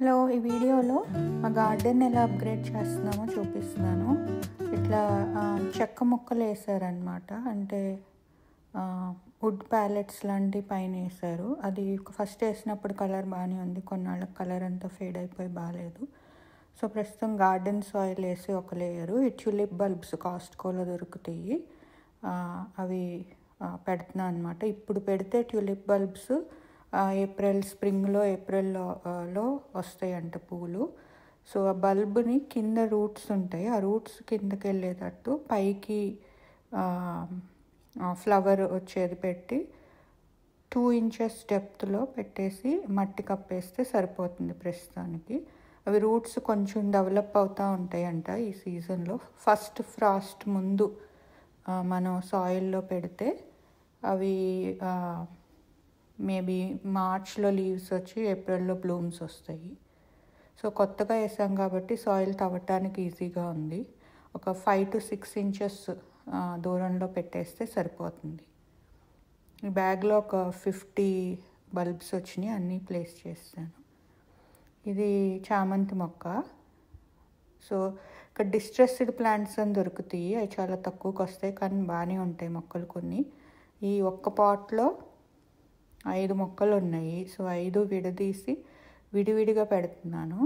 Hello, ఈ వీడియోలో మా గార్డెన్ ఎలా అప్గ్రేడ్ చేస్తున్నామో చూపిస్తున్నాను. ఇట్లా చెక్క ముక్కలు వేసారనమాట. అంటే వుడ్ ప్యాలెట్స్ లాంటి పైన వేసారు. అది ఫస్ట్ వేసినప్పుడు కలర్ బాగానే ఉంది, కొన్నాళ్ళకి కలర్ అంతా ఫేడ్ అయిపోయి బాగాలేదు. సో ప్రస్తుతం గార్డెన్ సాయిల్ వేసి ఒక లేయరు. ఈ ట్యూలిప్ బల్బ్స్ కాస్ట్కోలో దొరుకుతాయి, అవి పెడుతున్నా అనమాట. ఇప్పుడు పెడితే ట్యూలిప్ బల్బ్స్ స్ప్రింగ్లో ఏప్రిల్లో వస్తాయంట పూలు. సో ఆ బల్బ్ని కింద రూట్స్ ఉంటాయి, ఆ రూట్స్ కిందకి వెళ్ళేటట్టు పైకి ఫ్లవర్ వచ్చేది పెట్టి 2 inches డెప్త్లో పెట్టేసి మట్టి కప్పేస్తే సరిపోతుంది ప్రస్తుతానికి. అవి రూట్స్ కొంచెం డెవలప్ అవుతూ ఉంటాయంట ఈ సీజన్లో. ఫస్ట్ ఫ్రాస్ట్ ముందు మనం సాయిల్లో పెడితే అవి మేబీ మార్చ్లో లీవ్స్ వచ్చి ఏప్రిల్లో బ్లూమ్స్ వస్తాయి. సో కొత్తగా వేసాం కాబట్టి సాయిల్ తవ్వటానికి ఈజీగా ఉంది. ఒక 5 to 6 inches దూరంలో పెట్టేస్తే సరిపోతుంది. ఈ బ్యాగ్లో ఒక 50 బల్బ్స్ వచ్చినాయి, అన్నీ ప్లేస్ చేస్తాను. ఇది చామంతి మొక్క. సో ఇక్కడ డిస్ట్రెస్డ్ ప్లాంట్స్ అని దొరుకుతాయి, అవి చాలా తక్కువకి వస్తాయి కానీ బాగానే ఉంటాయి మొక్కలు కొన్ని. ఈ ఒక్క పాట్లో 5 మొక్కలు ఉన్నాయి. సో 5 విడదీసి విడివిడిగా పెడుతున్నాను.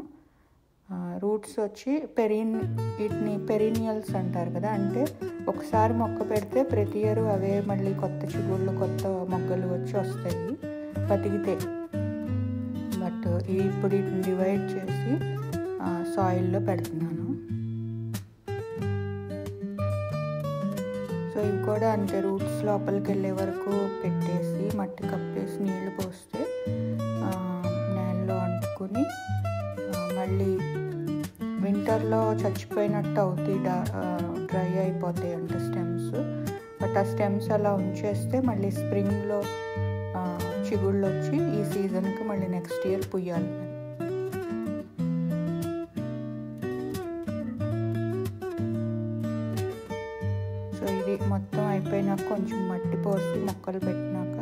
రూట్స్ వచ్చి వీటిని పెరీనియల్స్ అంటారు కదా, అంటే ఒకసారి మొక్క పెడితే ప్రతి ఇయర్ అవే మళ్ళీ కొత్త చిగుళ్ళు కొత్త మొగ్గలు వచ్చి వస్తాయి బతికితే. బట్ ఇప్పుడు వీటిని డివైడ్ చేసి సాయిల్లో పెడుతున్నాను. సో ఇవి కూడా అంతే, రూట్స్ లోపలికి వెళ్ళే వరకు పెట్టేసి మట్టి కప్పేసి నీళ్లు పోస్తే నేలలో అంటుకుని మళ్ళీ వింటర్లో చచ్చిపోయినట్టు అవుతాయి, డ్రై అయిపోతాయి అంట స్టెమ్స్. బట్ ఆ స్టెమ్స్ అలా ఉంచేస్తే మళ్ళీ స్ప్రింగ్లో చిగుళ్ళు వచ్చి ఈ సీజన్కి మళ్ళీ నెక్స్ట్ ఇయర్ పుయ్యాలి. సో ఇది మొత్తం అయిపోయినాక కొంచెం మట్టి పోసి మొక్కలు పెట్టినాక